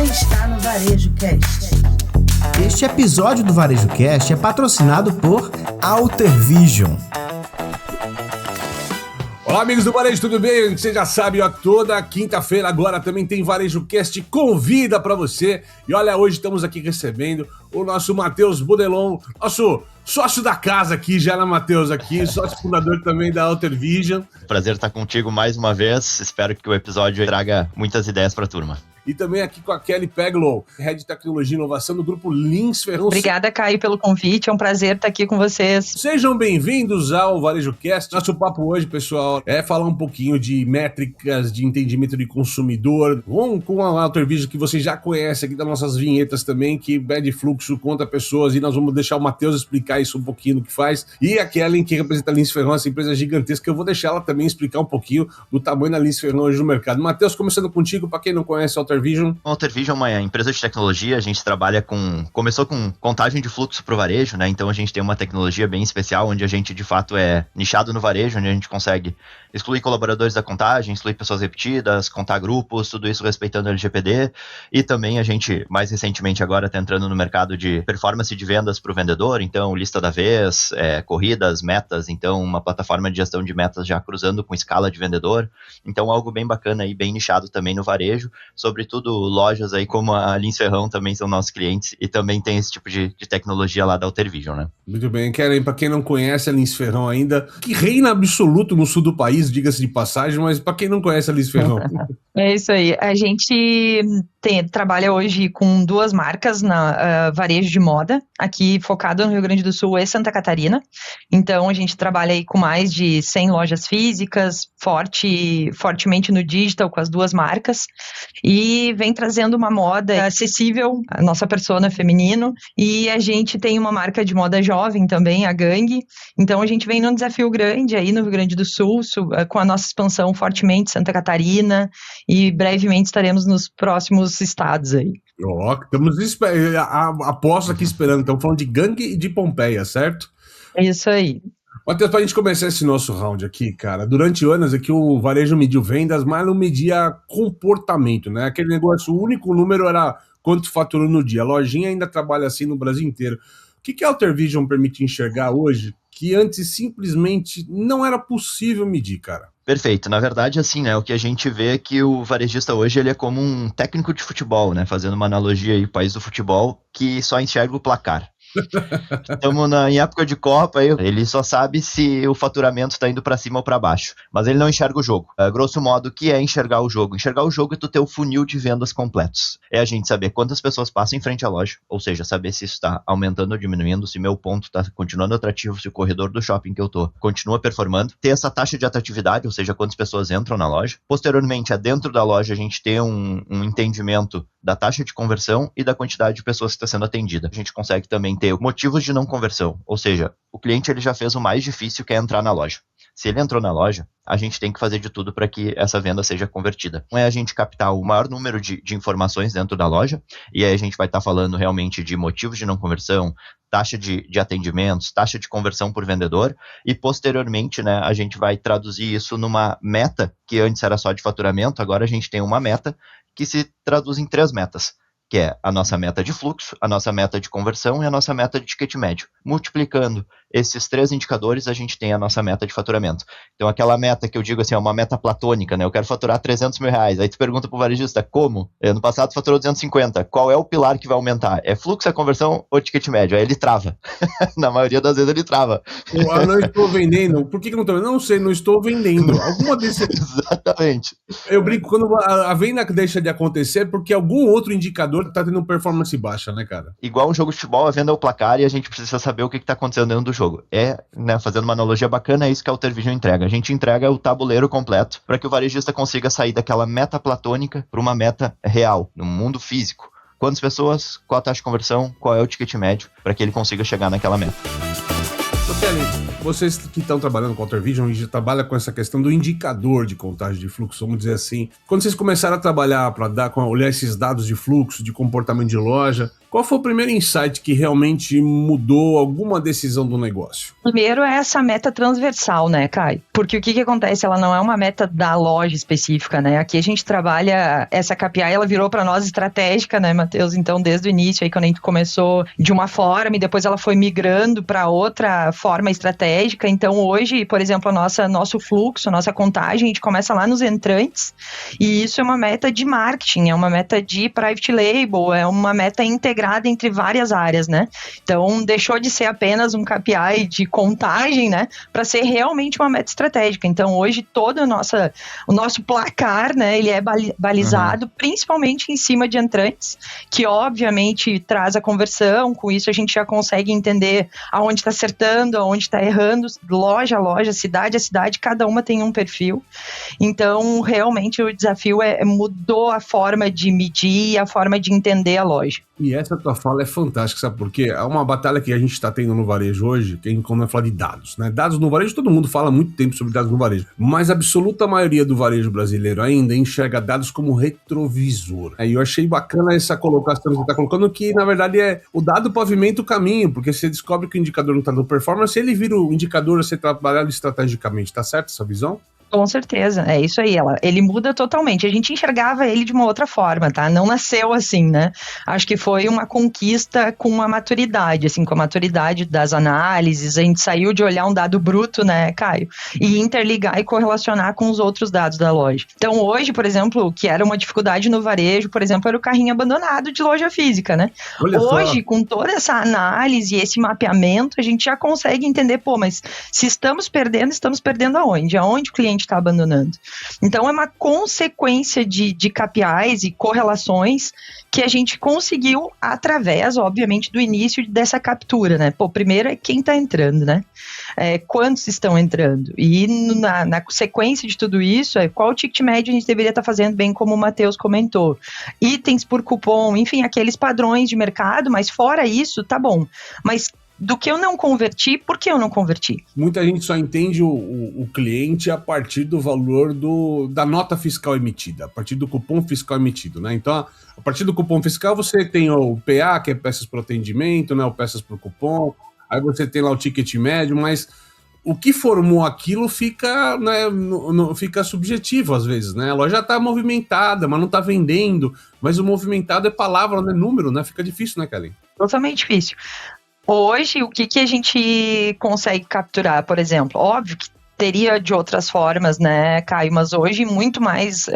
está no Varejo Cast. Este episódio do Varejo Cast é patrocinado por Alter Vision. Olá, amigos do Varejo, tudo bem? Você já sabe, ó, toda quinta-feira agora também tem Varejo Cast Convida pra você. E olha, hoje estamos aqui recebendo o nosso Matheus Budelon, nosso sócio da casa aqui, já na Matheus aqui, sócio fundador também da Alter Vision. Prazer estar contigo mais uma vez, espero que o episódio traga muitas ideias pra turma. E também aqui com a Kelly Peglow, Head de Tecnologia e Inovação do Grupo Lins Ferrão. Obrigada, Caio, pelo convite. É um prazer estar aqui com vocês. Sejam bem-vindos ao Varejo Cast. Nosso papo hoje, pessoal, é falar um pouquinho de métricas, de entendimento de consumidor. Vamos com a Alter Vision, que você já conhece aqui das nossas vinhetas também, que mede fluxo, conta pessoas, e nós vamos deixar o Matheus explicar isso um pouquinho do que faz. E a Kelly, que representa a Lins Ferrão, essa empresa gigantesca, eu vou deixar ela também explicar um pouquinho do tamanho da Lins Ferrão hoje no mercado. Matheus, começando contigo, para quem não conhece a Alter Vision. A Alter Vision é uma empresa de tecnologia, a gente trabalha começou com contagem de fluxo para o varejo, né? Então a gente tem uma tecnologia bem especial, onde a gente de fato é nichado no varejo, onde a gente consegue excluir colaboradores da contagem, excluir pessoas repetidas, contar grupos, tudo isso respeitando o LGPD. E também a gente, mais recentemente agora, está entrando no mercado de performance de vendas para o vendedor, então lista da vez, corridas, metas, então uma plataforma de gestão de metas já cruzando com escala de vendedor. Então algo bem bacana e bem nichado também no varejo, sobretudo lojas aí como a Lins Ferrão também são nossos clientes e também tem esse tipo de tecnologia lá da Alter Vision, né? Muito bem, Keren, para quem não conhece a Lins Ferrão ainda, que reina absoluto no sul do país, diga-se de passagem, mas para quem não conhece a Lins Ferrão. É isso aí, a gente trabalha hoje com duas marcas na varejo de moda, aqui focado no Rio Grande do Sul e Santa Catarina. Então a gente trabalha aí com mais de 100 lojas físicas, fortemente no digital com as duas marcas, e vem trazendo uma moda acessível, a nossa persona feminino, e a gente tem uma marca de moda jovem também, a Gangue. Então a gente vem num desafio grande aí no Rio Grande do Sul, com a nossa expansão fortemente Santa Catarina, e brevemente estaremos nos próximos estados aí. Estamos aposto aqui esperando, estamos falando de Gangue e de Pompeia, certo? É isso aí. Matheus, pra gente começar esse nosso round aqui, cara, durante anos aqui o varejo mediu vendas, mas não media comportamento, né? Aquele negócio, o único número era quanto faturou no dia. A lojinha ainda trabalha assim no Brasil inteiro. O que a Alter Vision permite enxergar hoje que antes simplesmente não era possível medir, cara? Perfeito. Na verdade, assim, né, o que a gente vê é que o varejista hoje ele é como um técnico de futebol, né, fazendo uma analogia aí, país do futebol, que só enxerga o placar. Estamos em época de Copa, ele só sabe se o faturamento está indo para cima ou para baixo, mas ele não enxerga o jogo. Grosso modo, o que é enxergar o jogo? Enxergar o jogo é tu ter o funil de vendas completos. É a gente saber quantas pessoas passam em frente à loja, ou seja, saber se isso está aumentando ou diminuindo, se meu ponto está continuando atrativo, se o corredor do shopping que eu tô continua performando. Ter essa taxa de atratividade, ou seja, quantas pessoas entram na loja. Posteriormente, dentro da loja, a gente ter um entendimento da taxa de conversão e da quantidade de pessoas que está sendo atendida. A gente consegue também ter motivos de não conversão, ou seja, o cliente ele já fez o mais difícil, que é entrar na loja. Se ele entrou na loja, a gente tem que fazer de tudo para que essa venda seja convertida. Não é a gente captar o maior número de informações dentro da loja, e aí a gente vai estar falando realmente de motivos de não conversão, taxa de atendimentos, taxa de conversão por vendedor, e posteriormente, né, a gente vai traduzir isso numa meta, que antes era só de faturamento, agora a gente tem uma meta que se traduz em 3 metas, que é a nossa meta de fluxo, a nossa meta de conversão e a nossa meta de ticket médio. Multiplicando esses 3 indicadores, a gente tem a nossa meta de faturamento. Então, aquela meta que eu digo assim, é uma meta platônica, né? Eu quero faturar 300 mil reais. Aí tu pergunta pro varejista, como? No passado faturou 250. Qual é o pilar que vai aumentar? É fluxo, é conversão ou ticket médio? Aí ele trava. Na maioria das vezes ele trava. Eu não estou vendendo. Por que não estou vendendo? Não sei, não estou vendendo. Alguma desses... Exatamente. Eu brinco, quando a venda deixa de acontecer, porque algum outro indicador está tendo performance baixa, né, cara? Igual um jogo de futebol, a venda é o placar e a gente precisa saber o que está acontecendo dentro do jogo. Né, fazendo uma analogia bacana, é isso que a Alter Vision entrega. A gente entrega o tabuleiro completo para que o varejista consiga sair daquela meta platônica para uma meta real, no mundo físico. Quantas pessoas, qual a taxa de conversão, qual é o ticket médio, para que ele consiga chegar naquela meta. Kelly, vocês que estão trabalhando com AutoVision e já trabalham com essa questão do indicador de contagem de fluxo, vamos dizer assim, quando vocês começaram a trabalhar para olhar esses dados de fluxo, de comportamento de loja, qual foi o primeiro insight que realmente mudou alguma decisão do negócio? Primeiro é essa meta transversal, né, Caio? Porque o que acontece? Ela não é uma meta da loja específica, né? Aqui a gente trabalha, essa KPI, ela virou para nós estratégica, né, Matheus? Então, desde o início, aí quando a gente começou de uma forma e depois ela foi migrando para outra forma estratégica. Então, hoje, por exemplo, nosso fluxo, nossa contagem, a gente começa lá nos entrantes e isso é uma meta de marketing, é uma meta de private label, é uma meta integrada entre várias áreas, né? Então, deixou de ser apenas um KPI de contagem, né, para ser realmente uma meta estratégica. Então, hoje, todo o nosso placar, né, ele é balizado principalmente em cima de entrantes, que obviamente traz a conversão, com isso a gente já consegue entender aonde está acertando, aonde está errando, loja a loja, cidade a cidade, cada uma tem um perfil. Então, realmente, o desafio mudou a forma de medir e a forma de entender a loja. E essa tua fala é fantástica, sabe por quê? É uma batalha que a gente está tendo no varejo hoje, que a gente começa a falar de dados, né? Dados no varejo, todo mundo fala há muito tempo sobre dados no varejo, mas a absoluta maioria do varejo brasileiro ainda enxerga dados como retrovisor. Aí eu achei bacana essa colocação que você está colocando, que na verdade o dado pavimenta o caminho, porque você descobre que o indicador não está dando performance, ele vira o indicador a ser trabalhado estrategicamente, tá certo essa visão? Com certeza, é isso aí, ele muda totalmente, a gente enxergava ele de uma outra forma, tá? Não nasceu assim, né? Acho que foi uma conquista com a maturidade, assim, com a maturidade das análises, a gente saiu de olhar um dado bruto, né, Caio? E interligar e correlacionar com os outros dados da loja. Então hoje, por exemplo, que era uma dificuldade no varejo, por exemplo, era o carrinho abandonado de loja física, né? Hoje, com toda essa análise e esse mapeamento, a gente já consegue entender, mas se estamos perdendo aonde? Aonde o cliente está abandonando. Então, é uma consequência de KPIs e correlações que a gente conseguiu através, obviamente, do início dessa captura, né? Primeiro é quem está entrando, né? Quantos estão entrando? E na sequência de tudo isso, qual o ticket médio a gente deveria estar fazendo, bem como o Matheus comentou. Itens por cupom, enfim, aqueles padrões de mercado, mas fora isso, tá bom. Mas do que eu não converti, por que eu não converti? Muita gente só entende o cliente a partir do valor da nota fiscal emitida, a partir do cupom fiscal emitido, né? Então, a partir do cupom fiscal, você tem o PA, que é peças por atendimento, né? O peças por cupom, aí você tem lá o ticket médio, mas o que formou aquilo fica, né, fica subjetivo às vezes, né? A loja está movimentada, mas não está vendendo, mas o movimentado é palavra, não é número, né? Fica difícil, né, Kelly? Totalmente difícil. Hoje, o que a gente consegue capturar, por exemplo? Óbvio que teria de outras formas, né, Caio, mas hoje muito mais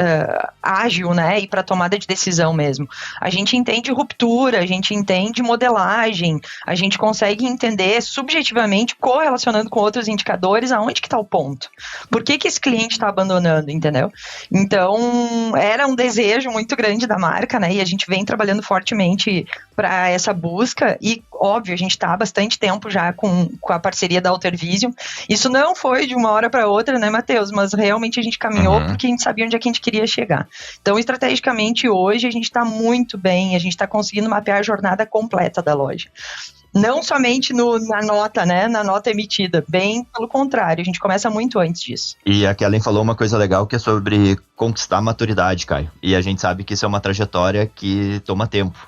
ágil, né, e para tomada de decisão mesmo. A gente entende ruptura, a gente entende modelagem, a gente consegue entender subjetivamente, correlacionando com outros indicadores, aonde que está o ponto. Por que esse cliente está abandonando, entendeu? Então, era um desejo muito grande da marca, né, e a gente vem trabalhando fortemente para essa busca e, óbvio, a gente está há bastante tempo já com a parceria da AutoVision. Isso não foi de uma hora para outra, né, Matheus? Mas realmente a gente caminhou porque a gente sabia onde é que a gente queria chegar. Então, estrategicamente, hoje a gente está muito bem, a gente está conseguindo mapear a jornada completa da loja. Não somente na nota, né, na nota emitida, bem pelo contrário, a gente começa muito antes disso. E a Kellen falou uma coisa legal que é sobre conquistar a maturidade, Caio. E a gente sabe que isso é uma trajetória que toma tempo.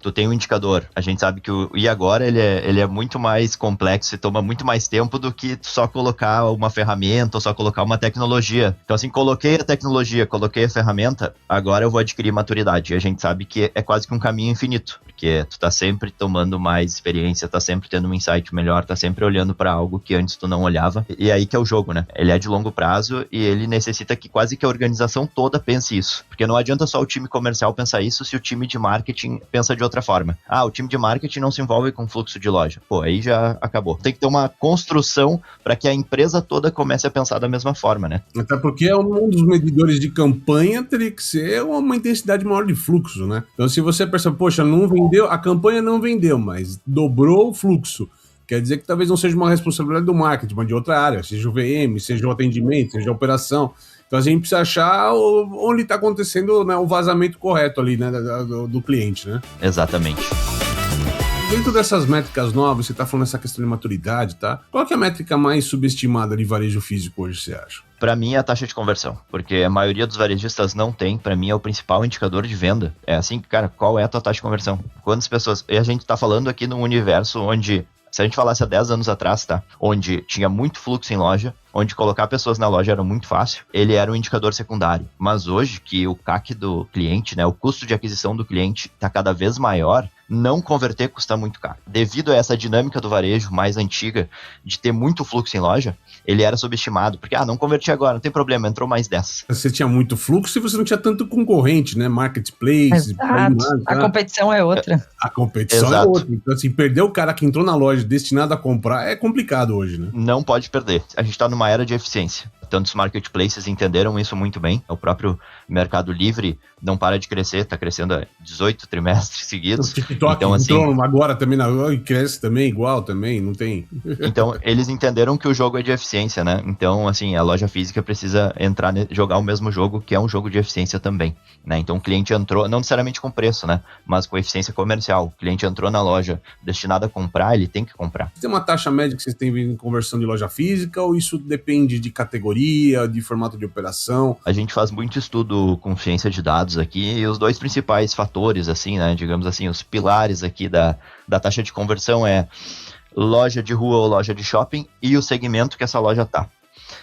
Tu tem um indicador, a gente sabe que o e agora ele é muito mais complexo e toma muito mais tempo do que só colocar uma ferramenta ou só colocar uma tecnologia. Então assim, coloquei a tecnologia, coloquei a ferramenta, agora eu vou adquirir maturidade. E a gente sabe que é quase que um caminho infinito, porque tu tá sempre tomando mais experiência, tá sempre tendo um insight melhor, tá sempre olhando para algo que antes tu não olhava. E aí que é o jogo, né? Ele é de longo prazo e ele necessita que quase que a organização toda pense isso. Porque não adianta só o time comercial pensar isso se o time de marketing pensa de outra forma. O time de marketing não se envolve com fluxo de loja. Aí já acabou. Tem que ter uma construção para que a empresa toda comece a pensar da mesma forma, né? Até porque um dos medidores de campanha teria que ser uma intensidade maior de fluxo, né? Então se você percebe, poxa, não vendeu, a campanha não vendeu, mas dobrou o fluxo. Quer dizer que talvez não seja uma responsabilidade do marketing, mas de outra área, seja o VM, seja o atendimento, seja a operação. Então a gente precisa achar onde está acontecendo, né, o vazamento correto ali, né, do cliente, né? Exatamente. Dentro dessas métricas novas, você tá falando essa questão de maturidade, tá? Qual que é a métrica mais subestimada de varejo físico hoje, você acha? Para mim é a taxa de conversão, porque a maioria dos varejistas não tem, para mim é o principal indicador de venda. É assim, cara, qual é a tua taxa de conversão? Quantas pessoas... E a gente tá falando aqui num universo onde, se a gente falasse há 10 anos atrás, tá? Onde tinha muito fluxo em loja, onde colocar pessoas na loja era muito fácil, ele era um indicador secundário. Mas hoje que o CAC do cliente, né, o custo de aquisição do cliente tá cada vez maior, não converter custa muito caro. Devido a essa dinâmica do varejo mais antiga, de ter muito fluxo em loja, ele era subestimado, porque, não converti agora, não tem problema, entrou mais 10. Você tinha muito fluxo e você não tinha tanto concorrente, né? Marketplace. Exato. A competição é outra. A competição Exato. é outra. Então, assim, perder o cara que entrou na loja destinado a comprar é complicado hoje, né? Não pode perder. A gente está numa era de eficiência. Tantos marketplaces entenderam isso muito bem. O próprio Mercado Livre não para de crescer, está crescendo há 18 trimestres seguidos. O TikTok então, assim, entrou agora também, e cresce também igual também, não tem... Então, eles entenderam que o jogo é de eficiência, né? Então, assim, a loja física precisa entrar, jogar o mesmo jogo, que é um jogo de eficiência também, né? Então, o cliente entrou, não necessariamente com preço, né? Mas com eficiência comercial. O cliente entrou na loja destinado a comprar, ele tem que comprar. Tem uma taxa média que vocês têm em conversão de loja física ou isso depende de categoria, de formato de operação? A gente faz muito estudo com ciência de dados aqui e os dois principais fatores, assim, né? Digamos assim, os pilares aqui da taxa de conversão é loja de rua ou loja de shopping e o segmento que essa loja tá.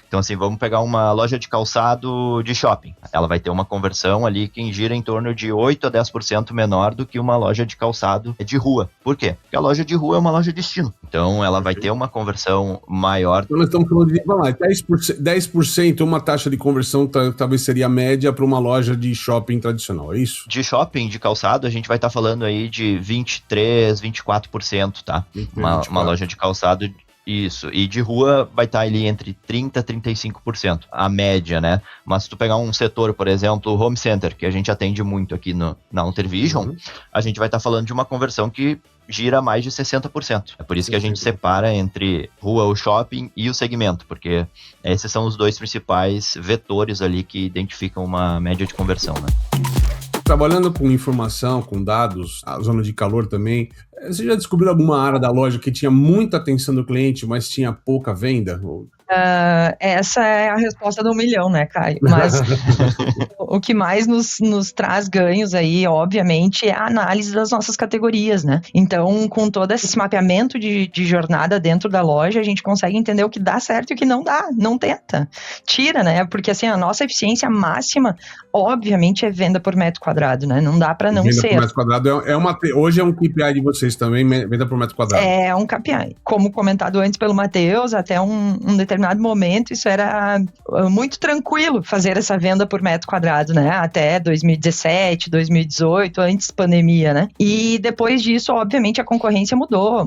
Então, assim, vamos pegar uma loja de calçado de shopping. Ela vai ter uma conversão ali que gira em torno de 8 a 10% menor do que uma loja de calçado de rua. Por quê? Porque a loja de rua é uma loja de estilo. Então, ela vai ter uma conversão maior. Então, nós estamos falando de, vamos lá, 10%, uma taxa de conversão talvez seria a média para uma loja de shopping tradicional, é isso? De shopping, de calçado, a gente vai estar falando aí de 23, 24%, tá? 24. Uma loja de calçado... Isso, e de rua vai estar ali entre 30% a 35%, a média, né? Mas se tu pegar um setor, por exemplo, o home center, que a gente atende muito aqui na Alter Vision, a gente vai estar falando de uma conversão que gira mais de 60%. É por isso que a gente separa entre rua, o shopping e o segmento, porque esses são os dois principais vetores ali que identificam uma média de conversão, né? Trabalhando com informação, com dados, a zona de calor também, você já descobriu alguma área da loja que tinha muita atenção do cliente, mas tinha pouca venda? Essa é a resposta do 1 milhão, né, Caio? Mas o que mais nos traz ganhos aí, obviamente, é a análise das nossas categorias, né? Então, com todo esse mapeamento de jornada dentro da loja, a gente consegue entender o que dá certo e o que não dá, não tenta. Tira, né? Porque, assim, a nossa eficiência máxima, obviamente, é venda por metro quadrado, né? Não dá para não venda ser. Venda por metro quadrado hoje é um KPI de vocês também, venda por metro quadrado. É um KPI. Como comentado antes pelo Matheus, até um determinado momento, isso era muito tranquilo fazer essa venda por metro quadrado, né? Até 2017, 2018, antes da pandemia, né? E depois disso, obviamente, a concorrência mudou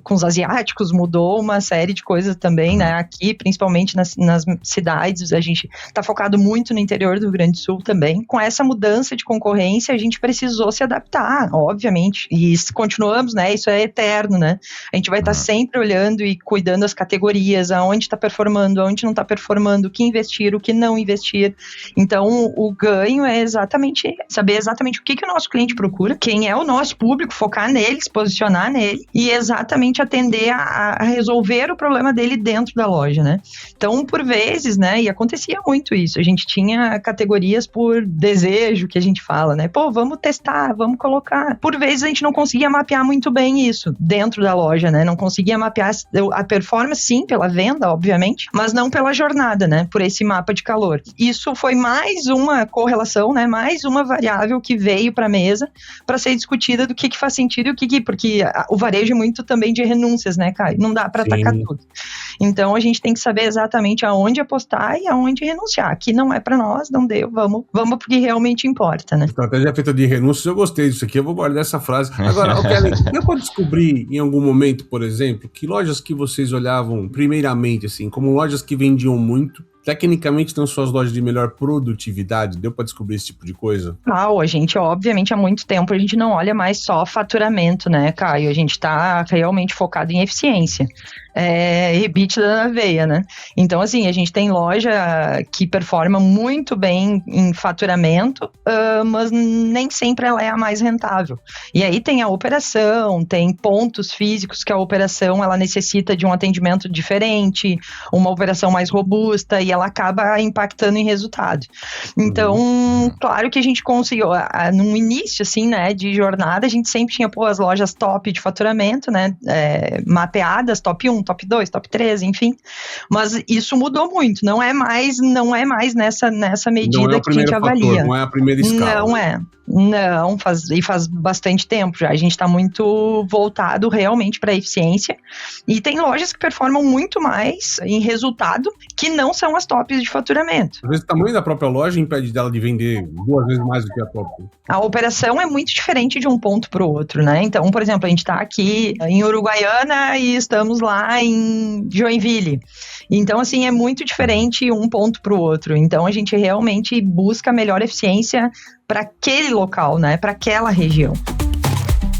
com os asiáticos, mudou uma série de coisas também, né? Aqui, principalmente nas cidades, a gente tá focado muito no interior do Rio Grande do Sul também. Com essa mudança de concorrência, a gente precisou se adaptar, obviamente, e continuamos, né? Isso é eterno, né? A gente vai estar sempre olhando e cuidando das categorias, aonde está performando, aonde não está performando, o que investir, o que não investir. Então, o ganho é exatamente saber exatamente o que o nosso cliente procura, quem é o nosso público, focar nele, se posicionar nele e exatamente atender a resolver o problema dele dentro da loja, né? Então, por vezes, né, e acontecia muito isso, a gente tinha categorias por desejo, que a gente fala, né? Pô, vamos testar, vamos colocar. Por vezes, a gente não conseguia mapear muito bem isso dentro da loja, né? Não conseguia mapear a performance, sim, pela venda, obviamente, mas não pela jornada, né? Por esse mapa de calor. Isso foi mais uma correlação, né? Mais uma variável que veio para a mesa para ser discutida do que faz sentido e o que... Porque o varejo é muito também de renúncias, né, Caio? Não dá para atacar tudo. Então, a gente tem que saber exatamente aonde apostar e aonde renunciar. Aqui não é para nós, não deu, vamos porque realmente importa, né? Estratégia feita de renúncias, eu gostei disso aqui, eu vou guardar essa frase. Agora, Kelly, deu para descobrir em algum momento, por exemplo, que lojas que vocês olhavam primeiramente, assim, como lojas que vendiam muito, tecnicamente tem suas lojas de melhor produtividade? Deu para descobrir esse tipo de coisa? Não, a gente, obviamente, há muito tempo a gente não olha mais só faturamento, né, Caio? A gente está realmente focado em eficiência. EBITDA na veia, né? Então, assim, a gente tem loja que performa muito bem em faturamento, mas nem sempre ela é a mais rentável. E aí tem a operação, tem pontos físicos que a operação ela necessita de um atendimento diferente, uma operação mais robusta, e ela acaba impactando em resultado. Então, claro que a gente conseguiu, no início, assim, né, de jornada, a gente sempre tinha, as lojas top de faturamento, né, mapeadas, top 1, top 2, top 3, enfim, mas isso mudou muito, não é mais nessa medida que a gente avalia. Não é a primeira escala. Não, faz bastante tempo já. A gente está muito voltado realmente para a eficiência, e tem lojas que performam muito mais em resultado que não são as tops de faturamento. Às vezes o tamanho da própria loja impede dela de vender 2 vezes mais do que a top. A operação é muito diferente de um ponto para o outro, né? Então, por exemplo, a gente está aqui em Uruguaiana e estamos lá em Joinville. Então, assim, é muito diferente um ponto para o outro. Então, a gente realmente busca melhor eficiência para aquele local, né? Para aquela região.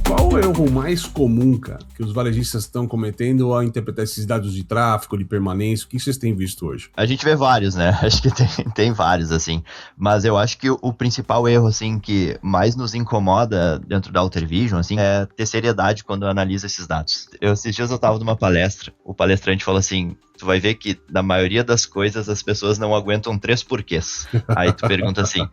Qual o erro mais comum, cara, que os varejistas estão cometendo ao interpretar esses dados de tráfego, de permanência? O que vocês têm visto hoje? A gente vê vários, né? Acho que tem vários, assim. Mas eu acho que o principal erro, assim, que mais nos incomoda dentro da Alter Vision, assim, é ter seriedade quando analisa esses dados. Esses dias eu tava numa palestra, o palestrante falou assim: tu vai ver que, na maioria das coisas, as pessoas não aguentam 3 porquês. Aí tu pergunta assim,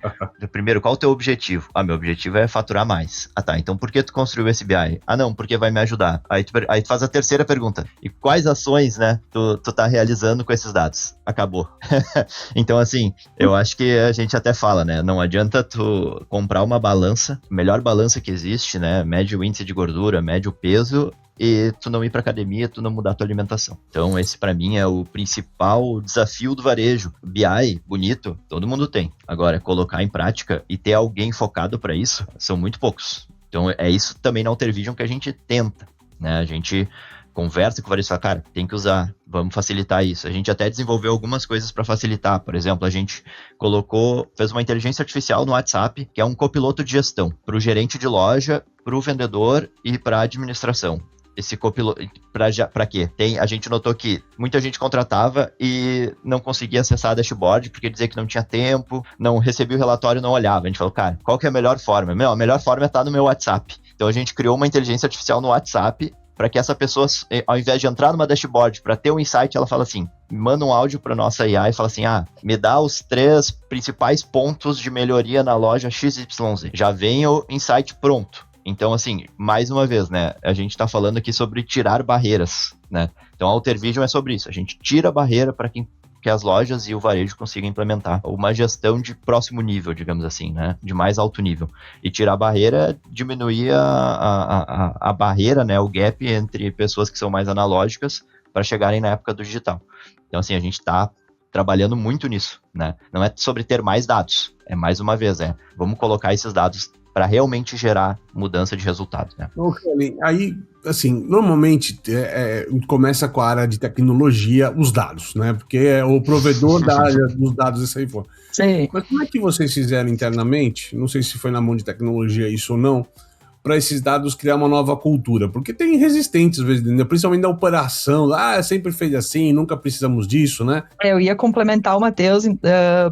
primeiro, qual o teu objetivo? Meu objetivo é faturar mais. Tá, então por que tu construiu esse BI? Não, porque vai me ajudar. Aí tu faz a terceira pergunta. E quais ações, né, tu tá realizando com esses dados? Acabou. Então, assim, eu acho que a gente até fala, né, não adianta tu comprar uma balança, melhor balança que existe, né, mede o índice de gordura, mede o peso, e tu não ir pra academia, tu não mudar tua alimentação. Então esse pra mim é o principal desafio do varejo. BI, bonito, todo mundo tem. Agora, colocar em prática e ter alguém focado pra isso, são muito poucos. Então é isso também na Alter Vision que a gente tenta, né? A gente conversa com o varejo e fala, cara, tem que usar, vamos facilitar isso. A gente até desenvolveu algumas coisas para facilitar. Por exemplo, a gente fez uma inteligência artificial no WhatsApp, que é um copiloto de gestão, para o gerente de loja, para o vendedor e para a administração. Esse copiloto, para quê? A gente notou que muita gente contratava e não conseguia acessar a dashboard porque dizia que não tinha tempo, não recebia o relatório, não olhava. A gente falou, cara, qual que é a melhor forma? A melhor forma é estar no meu WhatsApp. Então a gente criou uma inteligência artificial no WhatsApp para que essa pessoa, ao invés de entrar numa dashboard para ter um insight, ela fala assim, manda um áudio para nossa IA e fala assim, me dá os 3 principais pontos de melhoria na loja XYZ. Já vem o insight pronto. Então, assim, mais uma vez, né, a gente está falando aqui sobre tirar barreiras, né? Então, a Alter Vision é sobre isso. A gente tira a barreira para que as lojas e o varejo consigam implementar uma gestão de próximo nível, digamos assim, né? De mais alto nível. E tirar a barreira é diminuir a barreira, né? O gap entre pessoas que são mais analógicas para chegarem na época do digital. Então, assim, a gente está trabalhando muito nisso, né? Não é sobre ter mais dados. É mais uma vez, vamos colocar esses dados para realmente gerar mudança de resultado, né? Okay. Aí, assim, normalmente começa com a área de tecnologia, os dados, né? Porque é o provedor da área dos dados dessa informação. Sim. Mas como é que vocês fizeram internamente? Não sei se foi na mão de tecnologia isso ou não, para esses dados criar uma nova cultura, porque tem resistentes, às vezes, principalmente da operação, sempre fez assim, nunca precisamos disso, né? Eu ia complementar o Matheus,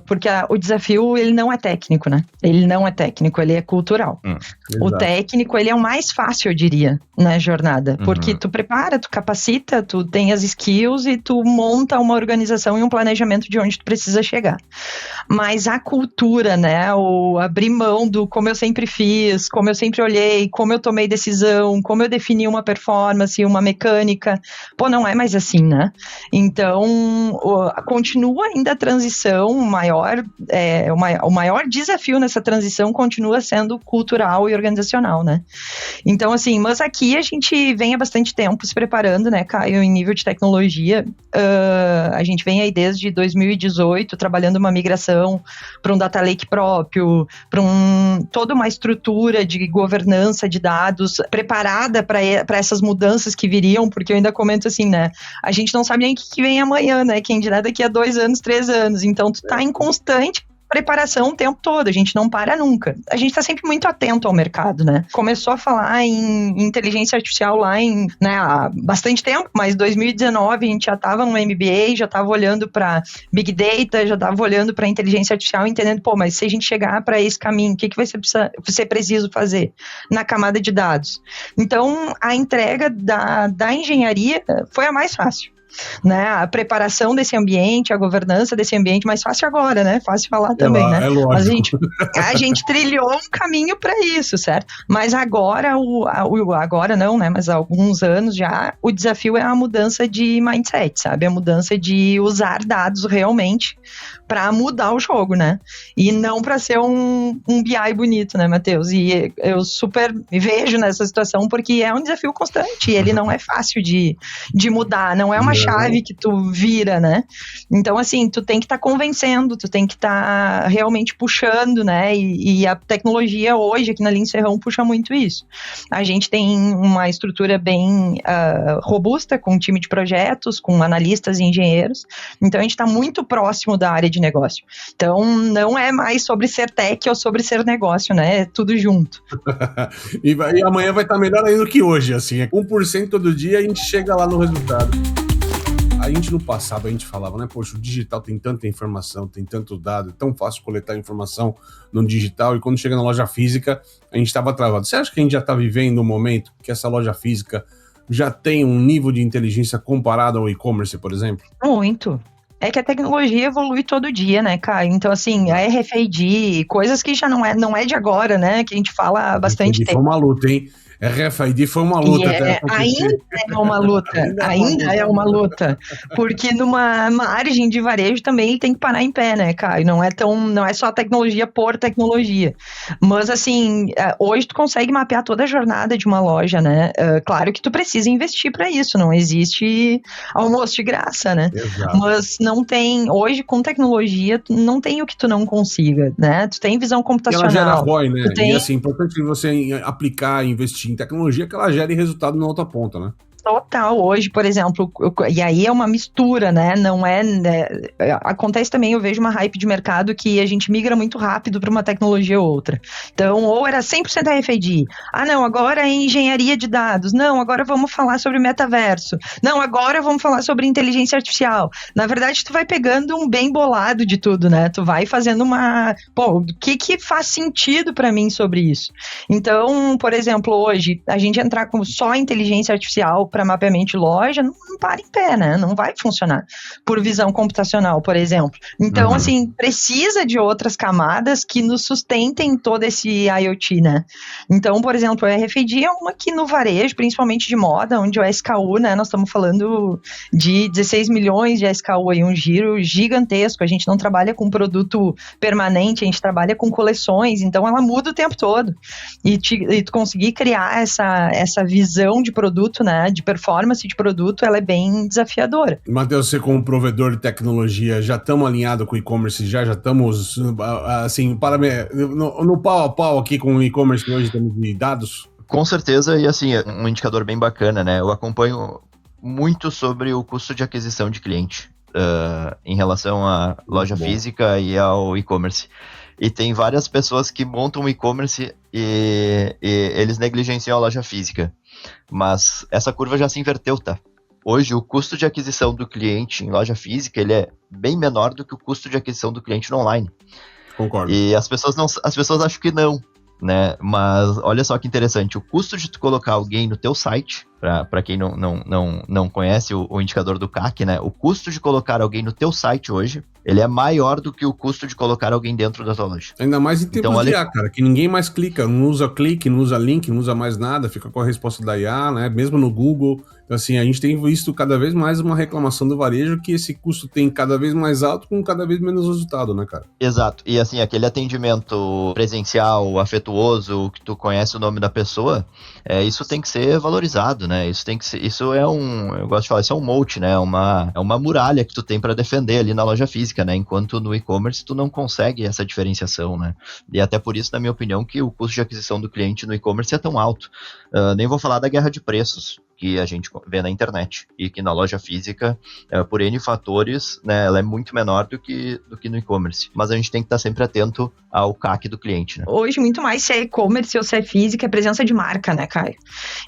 porque o desafio, ele não é técnico, né? Ele não é técnico, ele é cultural. O técnico, ele é o mais fácil, eu diria, na jornada, porque tu prepara, tu capacita, tu tem as skills e tu monta uma organização e um planejamento de onde tu precisa chegar. Mas a cultura, né, o abrir mão do como eu sempre fiz, como eu sempre olhei, como eu tomei decisão, como eu defini uma performance, uma mecânica, não é mais assim, né? Então, continua ainda a transição, o maior desafio nessa transição continua sendo cultural e organizacional, né? Então, assim, mas aqui a gente vem há bastante tempo se preparando, né, Caio, em nível de tecnologia. A gente vem aí desde 2018 trabalhando uma migração para um data lake próprio, para toda uma estrutura de governança de dados preparada para essas mudanças que viriam, porque eu ainda comento assim, né, a gente não sabe nem o que vem amanhã, né, quem dirá daqui a 2 anos, 3 anos, então tu tá em constante preparação o tempo todo, a gente não para nunca. A gente está sempre muito atento ao mercado, né? Começou a falar em inteligência artificial lá há bastante tempo, mas 2019 a gente já estava no MBA, já estava olhando para Big Data, já estava olhando para inteligência artificial, entendendo, mas se a gente chegar para esse caminho, o que vai ser preciso fazer na camada de dados? Então, a entrega da engenharia foi a mais fácil. Né, a preparação desse ambiente, a governança desse ambiente, mais fácil agora, né? Fácil falar também, né? É lógico. Mas a gente trilhou um caminho para isso, certo? Mas agora, agora não, né? Mas há alguns anos já, o desafio é a mudança de mindset, sabe? A mudança de usar dados realmente para mudar o jogo, né? E não para ser um BI bonito, né, Matheus? E eu super me vejo nessa situação porque é um desafio constante, ele não é fácil de mudar, não é uma chave que tu vira, né? Então, assim, tu tem que estar convencendo, tu tem que estar realmente puxando, né? E a tecnologia hoje aqui na Lince Serrão puxa muito isso. A gente tem uma estrutura bem robusta, com um time de projetos, com analistas e engenheiros, então a gente está muito próximo da área de negócio. Então, não é mais sobre ser tech ou sobre ser negócio, né? É tudo junto. E amanhã vai estar melhor ainda do que hoje, assim. 1% todo dia a gente chega lá no resultado. A gente no passado, a gente falava, né? Poxa, o digital tem tanta informação, tem tanto dado, é tão fácil coletar informação no digital, e quando chega na loja física, a gente estava travado. Você acha que a gente já está vivendo um momento que essa loja física já tem um nível de inteligência comparado ao e-commerce, por exemplo? Muito. É que a tecnologia evolui todo dia, né, Caio? Então, assim, a RFID, coisas que já não é de agora, né? Que a gente fala há bastante tempo. Foi uma luta, hein? RFID foi uma luta. Ainda é uma luta, ainda é uma luta, porque numa margem de varejo também tem que parar em pé, né, Caio? Não é só tecnologia por tecnologia, mas assim, hoje tu consegue mapear toda a jornada de uma loja, né? Claro que tu precisa investir para isso, não existe almoço de graça, né? Exato. Mas não tem, hoje com tecnologia, não tem o que tu não consiga, né? Tu tem visão computacional. E ela gera ROI, né? E assim, é importante você aplicar, investir em tecnologia que ela gere resultado na outra ponta, né? Total, hoje, por exemplo, e aí é uma mistura, né, não é, né, acontece também, eu vejo uma hype de mercado que a gente migra muito rápido para uma tecnologia ou outra, então, ou era 100% RFID, não, agora é engenharia de dados, não, agora vamos falar sobre metaverso, não, agora vamos falar sobre inteligência artificial, na verdade tu vai pegando um bem bolado de tudo, né, tu vai fazendo o que faz sentido para mim sobre isso, então, por exemplo, hoje, a gente entrar com só inteligência artificial para mapeamento de loja, não para em pé, né? Não vai funcionar por visão computacional, por exemplo. Então, assim, precisa de outras camadas que nos sustentem todo esse IoT, né? Então, por exemplo, a RFID é uma que no varejo, principalmente de moda, onde o SKU, né? Nós estamos falando de 16 milhões de SKU aí, um giro gigantesco. A gente não trabalha com produto permanente, a gente trabalha com coleções, então ela muda o tempo todo. E tu conseguir criar essa visão de produto, né? De performance de produto, ela é bem desafiadora. Matheus, você como provedor de tecnologia, já estamos alinhados com o e-commerce, já estamos, assim, no pau a pau aqui com o e-commerce hoje, temos de dados? Com certeza, e assim, um indicador bem bacana, né? Eu acompanho muito sobre o custo de aquisição de cliente em relação à loja física e ao e-commerce. E tem várias pessoas que montam o e-commerce e eles negligenciam a loja física. Mas essa curva já se inverteu, tá? Hoje, o custo de aquisição do cliente em loja física, ele é bem menor do que o custo de aquisição do cliente no online. Concordo. E as pessoas acham que não, né? Mas olha só que interessante, o custo de tu colocar alguém no teu site, para quem não conhece o indicador do CAC, né? O custo de colocar alguém no teu site hoje, ele é maior do que o custo de colocar alguém dentro da tua loja. Ainda mais em tempos de IA, cara, que ninguém mais clica, não usa clique, não usa link, não usa mais nada, fica com a resposta da IA, né? Mesmo no Google. Então, assim, a gente tem visto cada vez mais uma reclamação do varejo que esse custo tem cada vez mais alto com cada vez menos resultado, né, cara? Exato. E, assim, aquele atendimento presencial, afetuoso, que tu conhece o nome da pessoa, isso tem que ser valorizado, né? Isso é eu gosto de falar, isso é um moat, né? É uma muralha que tu tem para defender ali na loja física, né? Enquanto no e-commerce tu não consegue essa diferenciação, né? E até por isso, na minha opinião, que o custo de aquisição do cliente no e-commerce é tão alto. Nem vou falar da guerra de preços, que a gente vê na internet, e que na loja física, por N fatores, né, ela é muito menor do que no e-commerce. Mas a gente tem que estar sempre atento ao CAC do cliente, né? Hoje, muito mais se é e-commerce ou se é física, é presença de marca, né, Caio?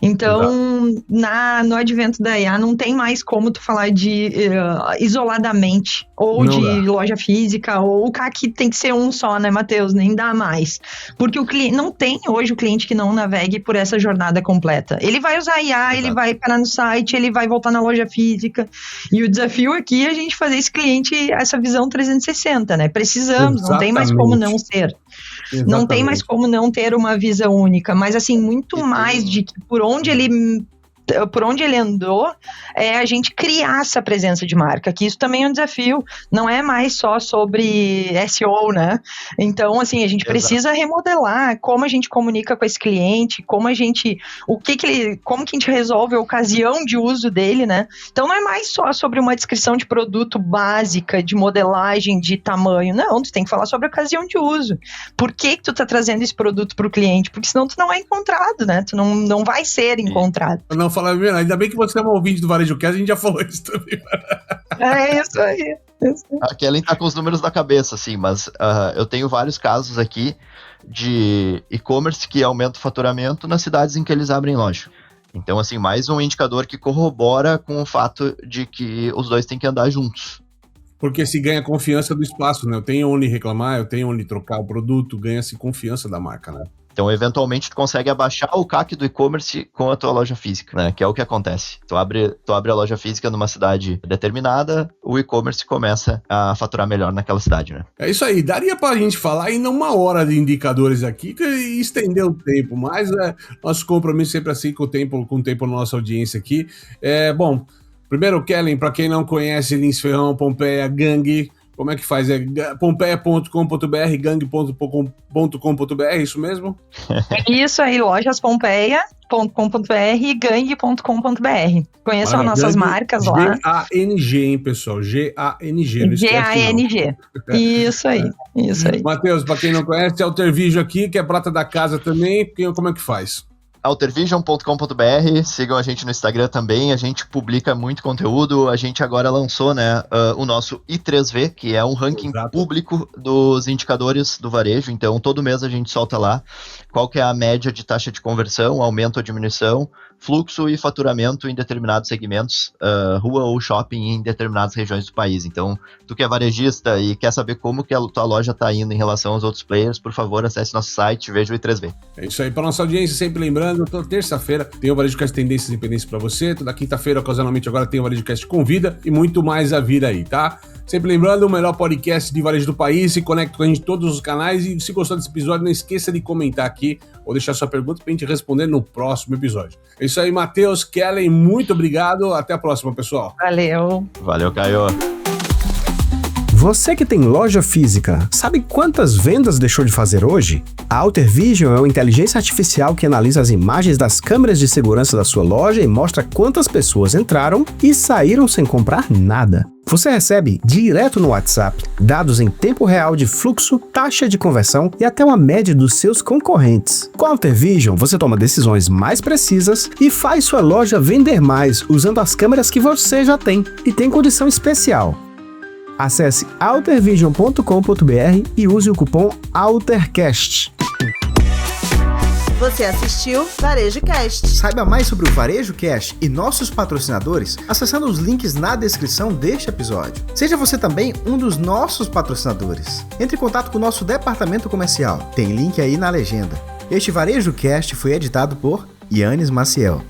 Então, no advento da IA, não tem mais como tu falar de isoladamente, ou Não de dá. loja física, ou o CAC tem que ser um só, né, Matheus? Nem dá mais. Porque o cliente não tem hoje o cliente que não navegue por essa jornada completa. Ele vai usar IA, ele vai parar no site, ele vai voltar na loja física. E o desafio aqui é a gente fazer esse cliente, essa visão 360, né? Precisamos, não tem mais como não ser. Não tem mais como não ter uma visão única, mas assim, muito mais de que por onde ele andou, é a gente criar essa presença de marca, que isso também é um desafio, não é mais só sobre SEO, né? Então, assim, a gente precisa remodelar como a gente comunica com esse cliente, como que a gente resolve a ocasião de uso dele, né? Então, não é mais só sobre uma descrição de produto básica, de modelagem, de tamanho, não, tu tem que falar sobre a ocasião de uso. Por que tu tá trazendo esse produto pro cliente? Porque senão tu não é encontrado, né? Tu não vai ser encontrado. Não falar, ainda bem que você é um ouvinte do Varejo Cast, a gente já falou isso também. É isso aí. A Kellen tá com os números na cabeça, assim, mas eu tenho vários casos aqui de e-commerce que aumenta o faturamento nas cidades em que eles abrem loja. Então, assim, mais um indicador que corrobora com o fato de que os dois têm que andar juntos. Porque se ganha confiança do espaço, né? Eu tenho onde reclamar, eu tenho onde trocar o produto, ganha-se confiança da marca, né? Então, eventualmente, tu consegue abaixar o CAC do e-commerce com a tua loja física, né? Que é o que acontece. Tu abre a loja física numa cidade determinada, o e-commerce começa a faturar melhor naquela cidade, né? É isso aí. Daria pra gente falar ainda 1 hora de indicadores aqui e estender o tempo, mas nosso compromisso sempre assim com o tempo da nossa audiência aqui. Bom, primeiro, Kellen, pra quem não conhece Lins Ferrão, Pompeia, Gang, como é que faz? É pompeia.com.br, gang.com.br, isso mesmo? Isso aí, lojaspompeia.com.br e gang.com.br. Conheçam as nossas marcas lá. G-A-N-G, hein, pessoal? G-A-N-G. não esquece, não. G-A-N-G. Isso aí. Matheus, pra quem não conhece, Altervision aqui, que é prata da casa também. Como é que faz? Altervision.com.br, sigam a gente no Instagram também, a gente publica muito conteúdo, a gente agora lançou, né, o nosso I3V, que é um ranking público dos indicadores do varejo, então todo mês a gente solta lá qual que é a média de taxa de conversão, aumento ou diminuição, fluxo e faturamento em determinados segmentos, rua ou shopping em determinadas regiões do país. Então, tu que é varejista e quer saber como que a tua loja está indo em relação aos outros players, por favor, acesse nosso site, veja o I3V. É isso aí, para nossa audiência, sempre lembrando, toda terça-feira tem o Varejo Cast Tendências e Independências para você, toda quinta-feira, ocasionalmente agora tem o Varejo Cast Convida e muito mais a vir aí, tá? Sempre lembrando, o melhor podcast de varejo do país, se conecta com a gente em todos os canais e se gostou desse episódio, não esqueça de comentar aqui ou deixar sua pergunta pra gente responder no próximo episódio. É isso aí, Matheus, Kellen, muito obrigado, até a próxima, pessoal. Valeu, Caio. Você que tem loja física, sabe quantas vendas deixou de fazer hoje? A Altervision é uma inteligência artificial que analisa as imagens das câmeras de segurança da sua loja e mostra quantas pessoas entraram e saíram sem comprar nada. Você recebe direto no WhatsApp dados em tempo real de fluxo, taxa de conversão e até uma média dos seus concorrentes. Com a Altervision, você toma decisões mais precisas e faz sua loja vender mais usando as câmeras que você já tem. E tem condição especial. Acesse altervision.com.br e use o cupom ALTERCAST. Você assistiu Varejo Cast. Saiba mais sobre o Varejo Cast e nossos patrocinadores acessando os links na descrição deste episódio. Seja você também um dos nossos patrocinadores. Entre em contato com o nosso departamento comercial. Tem link aí na legenda. Este Varejo Cast foi editado por Yannis Maciel.